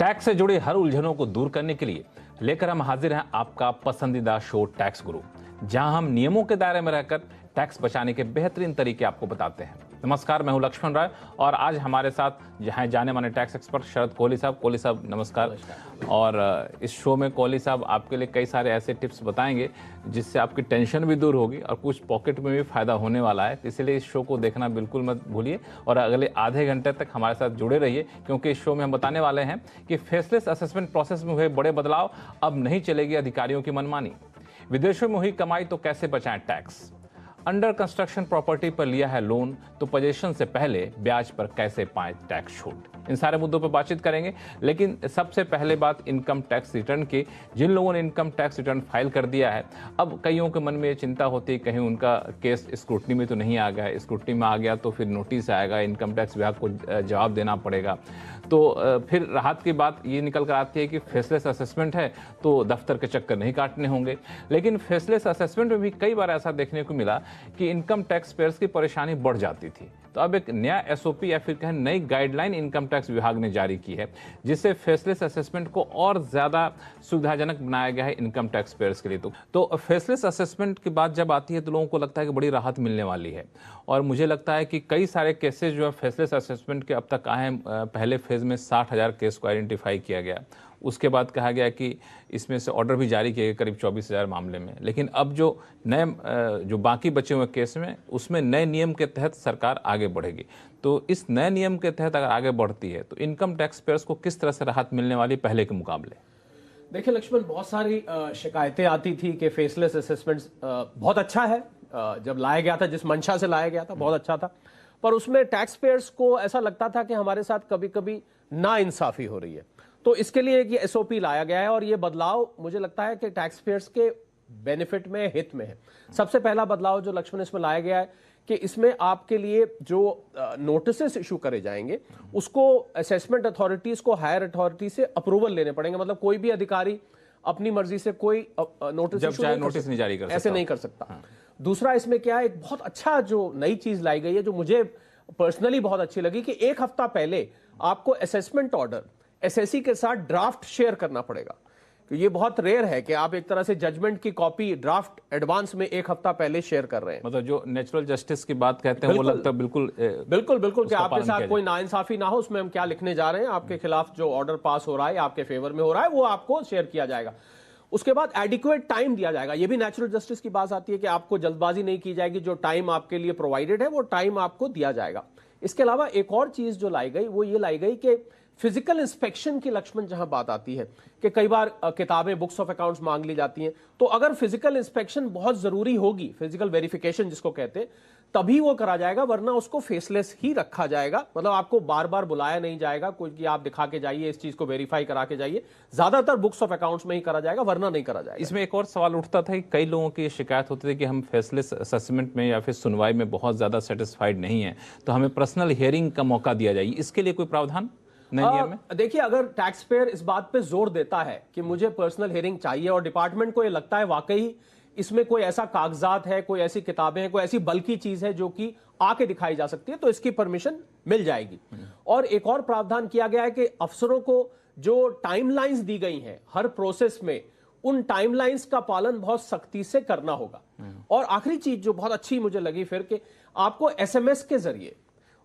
Tax से जुड़ी हर उलझनों को दूर करने के लिए लेकर हम हाजिर हैं आपका पसंदीदा शो टैक्स गुरु, जहां हम नियमों के दायरे में रहकर टैक्स बचाने के बेहतरीन तरीके आपको बताते हैं। नमस्कार, मैं हूं लक्ष्मण राय और आज हमारे साथ जहां जाने माने टैक्स एक्सपर्ट शरद कोहली साहब। कोहली साहब नमस्कार। और इस शो में कोहली साहब आपके लिए कई सारे ऐसे टिप्स बताएंगे जिससे आपकी टेंशन भी दूर होगी और कुछ पॉकेट में भी फायदा होने वाला है। इसलिए इस शो को देखना बिल्कुल मत भूलिए और अगले आधे घंटे तक हमारे साथ जुड़े रहिए, क्योंकि इस शो में हम बताने वाले हैं कि फेसलेस असेसमेंट प्रोसेस में हुए बड़े बदलाव, अब नहीं चलेगी अधिकारियों की मनमानी, विदेशों में हुई कमाई तो कैसे बचाएं टैक्स, अंडर कंस्ट्रक्शन प्रॉपर्टी पर लिया है लोन तो पोजेशन से पहले ब्याज पर कैसे पाएं टैक्स छूट। इन सारे मुद्दों पर बातचीत करेंगे, लेकिन सबसे पहले बात इनकम टैक्स रिटर्न की। जिन लोगों ने इनकम टैक्स रिटर्न फाइल कर दिया है, अब कईयों के मन में ये चिंता होती है कहीं उनका केस स्क्रूटनी में तो नहीं आ गया, स्क्रूटनी में आ गया तो फिर नोटिस आएगा, इनकम टैक्स विभाग को जवाब देना पड़ेगा। तो फिर राहत की बात ये निकल कर आती है कि फेसलेस असेसमेंट है तो दफ्तर के चक्कर नहीं काटने होंगे। लेकिन फेसलेस असेसमेंट में भी कई बार ऐसा देखने को मिला कि इनकम टैक्स पेयर्स की परेशानी बढ़ जाती थी। तो अब एक नया एसओपी या फिर कहें नई गाइडलाइन इनकम टैक्स विभाग ने जारी की है, जिससे फेसलेस असेसमेंट को और ज्यादा सुविधाजनक बनाया गया है इनकम टैक्स पेयर्स के लिए। तो फेसलेस असेसमेंट की बात जब आती है तो लोगों को लगता है कि बड़ी राहत मिलने वाली है, और मुझे लगता है कि कई सारे केसेस जो है फेसलेस असेसमेंट के अब तक आए हैं। पहले फेज में 60,000 केस को आइडेंटिफाई किया गया, उसके बाद कहा गया कि इसमें से ऑर्डर भी जारी किए गए करीब 24,000 मामले में। लेकिन अब जो नए जो बाकी बचे हुए केस में, उसमें नए नियम के तहत सरकार आगे बढ़ेगी। तो इस नए नियम के तहत अगर आगे बढ़ती है तो इनकम टैक्स पेयर्स को किस तरह से राहत मिलने वाली पहले के मुकाबले? देखिए लक्ष्मण, बहुत सारी शिकायतें आती थी कि फेसलेस असेसमेंट बहुत अच्छा है, जब लाया गया था, जिस मंशा से लाया गया था बहुत अच्छा था, पर उसमें टैक्स पेयर्स को ऐसा लगता था कि हमारे साथ कभी कभी नाइंसाफी हो रही है। तो इसके लिए एक एसओपी लाया गया है और ये बदलाव मुझे लगता है कि टैक्स पेयर्स के बेनिफिट में, हित में है। सबसे पहला बदलाव जो लक्ष्मण इसमें लाया गया है कि इसमें आपके लिए जो नोटिसेस इशू करे जाएंगे उसको असेसमेंट अथॉरिटीज को हायर अथॉरिटी से अप्रूवल लेने पड़ेंगे। मतलब कोई भी अधिकारी अपनी मर्जी से कोई नोटिस नहीं जारी कर सकता, ऐसे नहीं कर सकता। हाँ। दूसरा इसमें क्या है, एक बहुत अच्छा जो नई चीज लाई गई है जो मुझे पर्सनली बहुत अच्छी लगी, कि एक हफ्ता पहले आपको असेसमेंट ऑर्डर एसएससी के साथ ड्राफ्ट शेयर करना पड़ेगा। तो ये बहुत रेयर है कि आप एक तरह से जजमेंट की कॉपी ड्राफ्ट एडवांस में एक हफ्ता पहले शेयर कर रहे हैं। मतलब जो नेचुरल जस्टिस की बात कहते हैं वो लगता है बिल्कुल बिल्कुल कि आपके साथ कोई नाइंसाफी ना हो, उसमें हम क्या लिखने जा रहे हैं, आपके खिलाफ जो ऑर्डर पास हो रहा है, आपके फेवर में हो रहा है, वो आपको शेयर किया जाएगा। उसके बाद एडिक्वेट टाइम दिया जाएगा। ये भी नेचुरल जस्टिस की बात आती है कि आपको जल्दबाजी नहीं की जाएगी, जो टाइम आपके लिए प्रोवाइडेड है वो टाइम आपको दिया जाएगा। इसके अलावा एक और चीज जो लाई गई वो ये लाई गई कि फिजिकल इंस्पेक्शन की लक्ष्मण जहां बात आती है कि कई बार किताबें, बुक्स ऑफ अकाउंट्स मांग ली जाती हैं, तो अगर फिजिकल इंस्पेक्शन बहुत जरूरी होगी, फिजिकल वेरिफिकेशन जिसको कहते हैं, तभी वो करा जाएगा, वरना उसको फेसलेस ही रखा जाएगा। मतलब आपको बार बार बुलाया नहीं जाएगा कोई कि आप दिखा के जाइए, इस चीज को वेरीफाई करा के जाइए। ज्यादातर बुक्स ऑफ अकाउंट्स में ही करा जाएगा, वरना नहीं करा जाएगा। इसमें एक और सवाल उठता था कि कई लोगों की शिकायत होती थी कि हम फेसलेस असेसमेंट में या फिर सुनवाई में बहुत ज्यादा सेटिस्फाइड नहीं है, तो हमें पर्सनल हियरिंग का मौका दिया जाए। इसके लिए कोई प्रावधान नियम में? देखिए, अगर टैक्स पेयर इस बात पे जोर देता है कि मुझे पर्सनल हियरिंग चाहिए और डिपार्टमेंट को ये लगता है वाकई इसमें कोई ऐसा कागजात है, कोई ऐसी किताबें हैं, कोई ऐसी बल्कि चीज है जो कि आके दिखाई जा सकती है, तो इसकी परमिशन मिल जाएगी। और एक और प्रावधान किया गया है कि अफसरों को जो टाइमलाइंस दी गई हैं हर प्रोसेस में, उन टाइमलाइंस का पालन बहुत सख्ती से करना होगा। और आखिरी चीज जो बहुत अच्छी मुझे लगी फिर, कि आपको एसएमएस के जरिए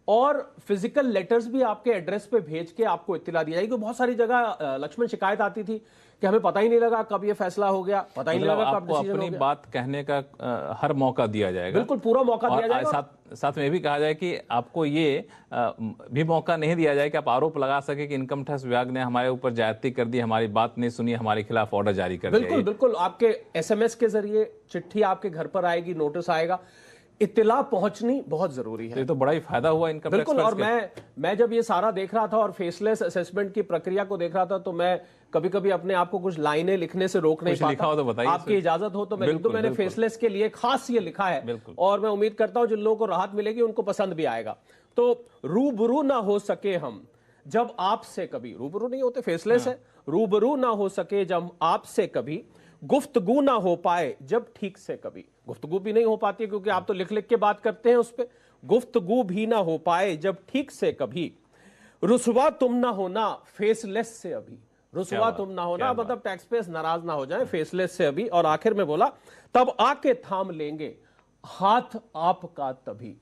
और फिजिकल लेटर्स भी आपके एड्रेस पे भेज के आपको इत्तला दी जाएगी। बहुत सारी जगह लक्ष्मण शिकायत आती थी कि हमें पता ही नहीं लगा कब ये फैसला हो गया, पता ही नहीं लगा कब डिसीजन हो गया। अपनी बात कहने का हर मौका दिया जाएगा, बिल्कुल पूरा मौका दिया जाएगा। साथ में ये भी कहा जाए कि आपको ये भी मौका नहीं दिया जाए कि आप आरोप लगा सके कि इनकम टैक्स विभाग ने हमारे ऊपर ज्यादती कर दी, हमारी बात नहीं सुनी, हमारे खिलाफ ऑर्डर जारी कर दिया। बिल्कुल आपके एसएमएस के जरिए चिट्ठी आपके घर पर आएगी, नोटिस आएगा, इत्तला पहुंचनी बहुत जरूरी है। तो ये तो बड़ा ही फायदा हुआ इनकम टैक्स। बिल्कुल। और मैं जब ये सारा देख रहा था और फेसलेस असेसमेंट की प्रक्रिया को देख रहा था, तो मैं कभी कभी अपने आप को कुछ लाइनें लिखने से रोक नहीं पाता। लिखा हो तो बताइए, आपकी इजाजत हो तो मैं लिख दूं। मैंने फेसलेस के लिए खास ये लिखा है और मैं उम्मीद करता हूं जिन लोगों को राहत मिलेगी उनको पसंद भी आएगा। तो रूबरू ना हो सके हम जब आपसे कभी, रूबरू नहीं होते, फेसलेस है, रूबरू ना हो सके जब आपसे कभी, गुफ्तगू ना हो पाए जब ठीक से कभी। गुफ्तगू भी नहीं हो पाती है क्योंकि आप तो लिख लिख के बात करते हैं उस पर। गुफ्तगू भी ना हो पाए जब ठीक से कभी, रुसवा तुम ना होना फेसलेस से अभी, रुसवा बात, तुम ना होना क्या बात। मतलब टैक्स पेयर्स नाराज ना हो जाए, फेसलेस से अभी। और आखिर में बोला तब आके थाम लेंगे हाथ आपका तभी।